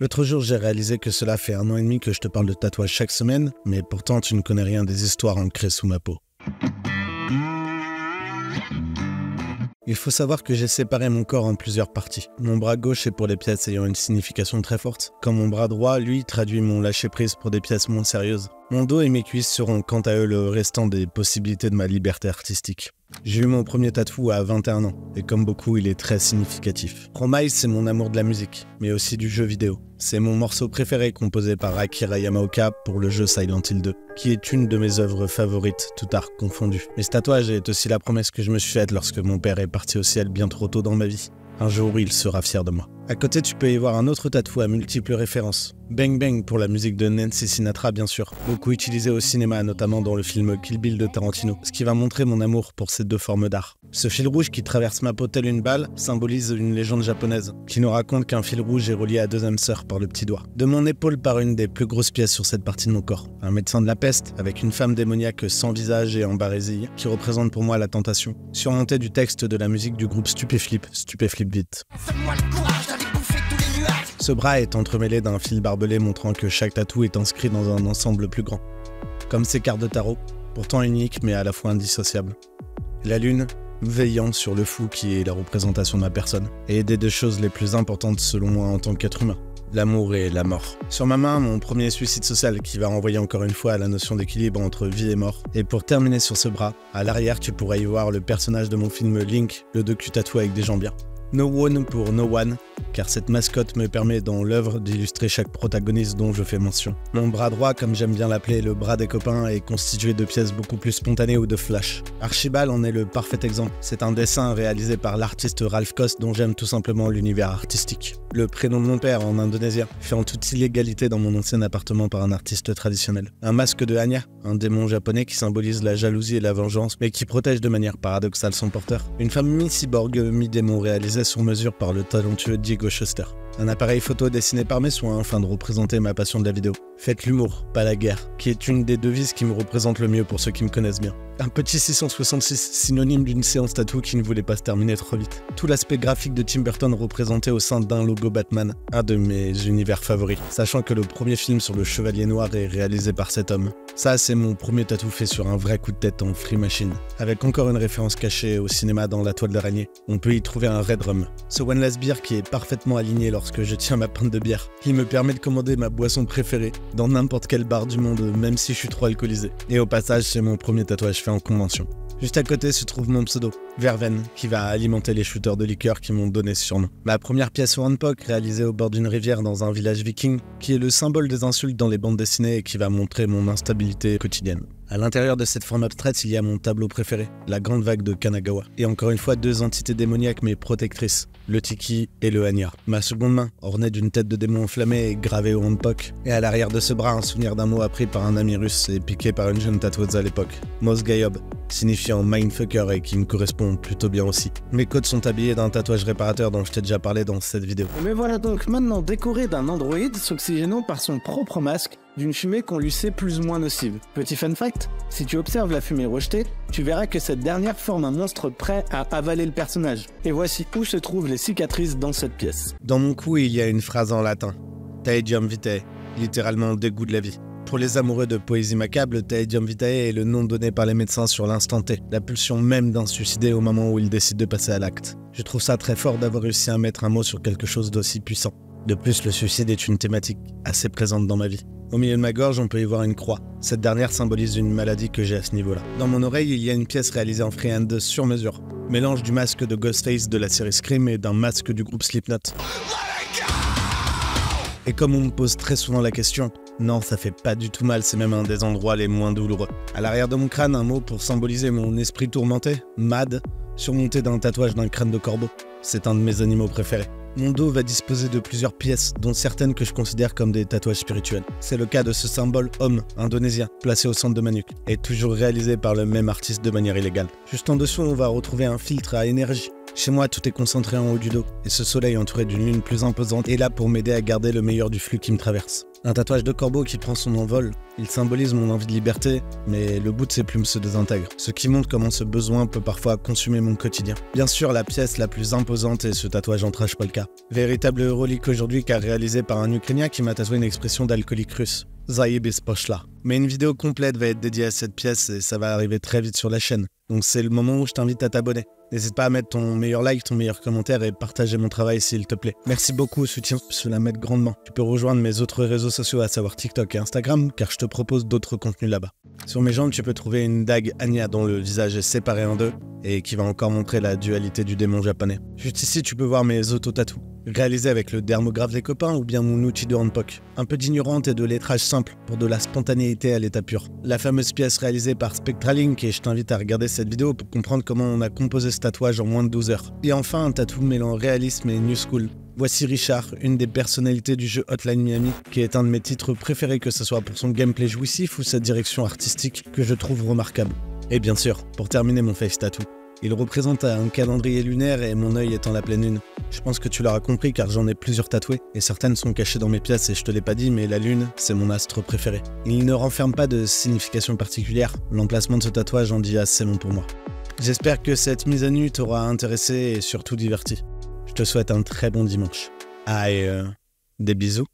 L'autre jour, j'ai réalisé que cela fait 1 an et demi que je te parle de tatouage chaque semaine, mais pourtant tu ne connais rien des histoires ancrées sous ma peau. Il faut savoir que j'ai séparé mon corps en plusieurs parties. Mon bras gauche est pour les pièces ayant une signification très forte, quand mon bras droit, lui, traduit mon lâcher-prise pour des pièces moins sérieuses. Mon dos et mes cuisses seront quant à eux le restant des possibilités de ma liberté artistique. J'ai eu mon premier tatou à 21 ans, et comme beaucoup, il est très significatif. Promise, c'est mon amour de la musique, mais aussi du jeu vidéo. C'est mon morceau préféré composé par Akira Yamaoka pour le jeu Silent Hill 2, qui est une de mes œuvres favorites, tout art confondu. Mais ce tatouage est aussi la promesse que je me suis faite lorsque mon père est parti au ciel bien trop tôt dans ma vie. Un jour, il sera fier de moi. À côté, tu peux y voir un autre tatou à multiples références. Bang Bang pour la musique de Nancy Sinatra, bien sûr. Beaucoup utilisé au cinéma, notamment dans le film Kill Bill de Tarantino, ce qui va montrer mon amour pour ces deux formes d'art. Ce fil rouge qui traverse ma peau telle une balle symbolise une légende japonaise, qui nous raconte qu'un fil rouge est relié à 2 âmes sœurs par le petit doigt. De mon épaule part une des plus grosses pièces sur cette partie de mon corps. Un médecin de la peste, avec une femme démoniaque sans visage et en barésie, qui représente pour moi la tentation, surmontée du texte de la musique du groupe Stupéflip vite. Ce bras est entremêlé d'un fil barbelé montrant que chaque tatou est inscrit dans un ensemble plus grand. Comme ces cartes de tarot, pourtant uniques mais à la fois indissociables. La lune, veillant sur le fou qui est la représentation de ma personne, et des 2 choses les plus importantes selon moi en tant qu'être humain. L'amour et la mort. Sur ma main, mon premier suicide social qui va renvoyer encore une fois à la notion d'équilibre entre vie et mort. Et pour terminer sur ce bras, à l'arrière tu pourras y voir le personnage de mon film Link, le docu-tatou avec des gens bien. No One pour No One, car cette mascotte me permet dans l'œuvre d'illustrer chaque protagoniste dont je fais mention. Mon bras droit, comme j'aime bien l'appeler le bras des copains, est constitué de pièces beaucoup plus spontanées ou de flash. Archibald en est le parfait exemple. C'est un dessin réalisé par l'artiste Ralph Kost dont j'aime tout simplement l'univers artistique. Le prénom de mon père en indonésien, fait en toute illégalité dans mon ancien appartement par un artiste traditionnel. Un masque de Anya, un démon japonais qui symbolise la jalousie et la vengeance, mais qui protège de manière paradoxale son porteur. Une femme mi-cyborg, mi-démon réalisée sur mesure par le talentueux Diego Schuster. Un appareil photo dessiné par mes soins afin de représenter ma passion de la vidéo. Faites l'humour, pas la guerre, qui est une des devises qui me représente le mieux pour ceux qui me connaissent bien. Un petit 666, synonyme d'une séance tatou qui ne voulait pas se terminer trop vite. Tout l'aspect graphique de Tim Burton représenté au sein d'un logo Batman, un de mes univers favoris, sachant que le premier film sur le Chevalier Noir est réalisé par cet homme. Ça, c'est mon premier tatou fait sur un vrai coup de tête en free machine, avec encore une référence cachée au cinéma dans La Toile d'araignée. On peut y trouver un Red Rum, ce One Last Beer qui est parfaitement aligné lorsque je tiens ma pinte de bière, qui me permet de commander ma boisson préférée dans n'importe quel bar du monde, même si je suis trop alcoolisé. Et au passage, c'est mon premier tatouage fait en convention. Juste à côté se trouve mon pseudo, Verven, qui va alimenter les shooters de liqueur qui m'ont donné ce surnom. Ma première pièce au handpoke, réalisée au bord d'une rivière dans un village viking, qui est le symbole des insultes dans les bandes dessinées et qui va montrer mon instabilité quotidienne. À l'intérieur de cette forme abstraite, il y a mon tableau préféré, la grande vague de Kanagawa. Et encore une fois, 2 entités démoniaques mais protectrices, le Tiki et le Anya. Ma seconde main, ornée d'une tête de démon enflammée et gravée au handpoke. Et à l'arrière de ce bras, un souvenir d'un mot appris par un ami russe et piqué par une jeune tatoueuse à l'époque. Mosgayob, signifiant mindfucker et qui me correspond plutôt bien aussi. Mes côtes sont habillées d'un tatouage réparateur dont je t'ai déjà parlé dans cette vidéo. Mais voilà donc maintenant décoré d'un androïde s'oxygénant par son propre masque d'une fumée qu'on lui sait plus ou moins nocive. Petit fun fact, si tu observes la fumée rejetée, tu verras que cette dernière forme un monstre prêt à avaler le personnage. Et voici où se trouvent les cicatrices dans cette pièce. Dans mon cou, il y a une phrase en latin. Taedium vitae, littéralement dégoût de la vie. Pour les amoureux de poésie macabre, le Taedium vitae est le nom donné par les médecins sur l'instant T, la pulsion même d'un suicidé au moment où il décide de passer à l'acte. Je trouve ça très fort d'avoir réussi à mettre un mot sur quelque chose d'aussi puissant. De plus, le suicide est une thématique assez présente dans ma vie. Au milieu de ma gorge, on peut y voir une croix. Cette dernière symbolise une maladie que j'ai à ce niveau-là. Dans mon oreille, il y a une pièce réalisée en freehand sur mesure. Mélange du masque de Ghostface de la série Scream et d'un masque du groupe Slipknot. Et comme on me pose très souvent la question, non, ça fait pas du tout mal, c'est même un des endroits les moins douloureux. À l'arrière de mon crâne, un mot pour symboliser mon esprit tourmenté, Mad, surmonté d'un tatouage d'un crâne de corbeau. C'est un de mes animaux préférés. Mon dos va disposer de plusieurs pièces, dont certaines que je considère comme des tatouages spirituels. C'est le cas de ce symbole homme indonésien, placé au centre de ma nuque, et toujours réalisé par le même artiste de manière illégale. Juste en dessous, on va retrouver un filtre à énergie, Chez moi, tout est concentré en haut du dos, et ce soleil entouré d'une lune plus imposante est là pour m'aider à garder le meilleur du flux qui me traverse. Un tatouage de corbeau qui prend son envol, il symbolise mon envie de liberté, mais le bout de ses plumes se désintègre, ce qui montre comment ce besoin peut parfois consumer mon quotidien. Bien sûr, la pièce la plus imposante est ce tatouage en trash polka. Véritable relique aujourd'hui car réalisé par un Ukrainien qui m'a tatoué une expression d'alcoolique russe. Zaïbis Pochla. Mais une vidéo complète va être dédiée à cette pièce et ça va arriver très vite sur la chaîne. Donc c'est le moment où je t'invite à t'abonner. N'hésite pas à mettre ton meilleur like, ton meilleur commentaire et partager mon travail s'il te plaît. Merci beaucoup au soutien, cela m'aide grandement. Tu peux rejoindre mes autres réseaux sociaux, à savoir TikTok et Instagram, car je te propose d'autres contenus là-bas. Sur mes jambes, tu peux trouver une dague Anya dont le visage est séparé en deux et qui va encore montrer la dualité du démon japonais. Juste ici, tu peux voir mes auto-tatous, réalisés avec le dermographe des copains ou bien mon outil de handpoke. Un peu d'ignorante et de lettrage simple pour de la spontanéité à l'état pur. La fameuse pièce réalisée par Spectralink et je t'invite à regarder cette vidéo pour comprendre comment on a composé ce tatouage en moins de 12 heures. Et enfin, un tatou mêlant réalisme et new school. Voici Richard, une des personnalités du jeu Hotline Miami, qui est un de mes titres préférés, que ce soit pour son gameplay jouissif ou sa direction artistique que je trouve remarquable. Et bien sûr, pour terminer mon face tattoo, il représente un calendrier lunaire et mon œil étant la pleine lune. Je pense que tu l'auras compris car j'en ai plusieurs tatoués et certaines sont cachées dans mes pièces et je te l'ai pas dit, mais la lune, c'est mon astre préféré. Il ne renferme pas de signification particulière, l'emplacement de ce tatouage en dit assez long pour moi. J'espère que cette mise à nu t'aura intéressé et surtout diverti. Je te souhaite un très bon dimanche. Ah et des bisous.